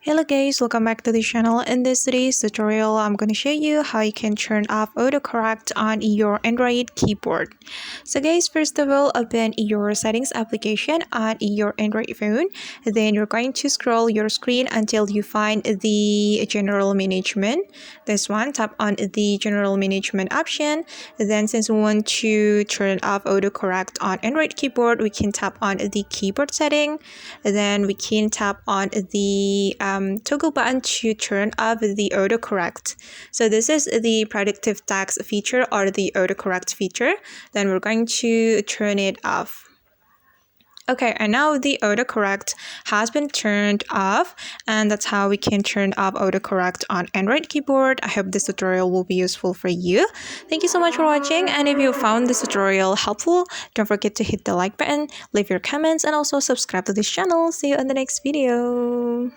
Hello guys, welcome back to the channel. In this today's tutorial, I'm going to show you how you can turn off autocorrect on your Android keyboard. So guys, first of all, open your settings application on your Android phone. Then you're going to scroll your screen until you find the general management. This one, tap on the general management option. Then since we want to turn off autocorrect on Android keyboard, we can tap on the keyboard setting. Then we can tap on the toggle button to turn off the autocorrect. So this is the predictive text feature or the autocorrect feature. Then we're going to turn it off. Okay, and now the autocorrect has been turned off, and that's how we can turn off autocorrect on Android keyboard. I hope this tutorial will be useful for you. Thank you so much for watching, and if you found this tutorial helpful, don't forget to hit the like button, leave your comments, and also subscribe to this channel. See you in the next video.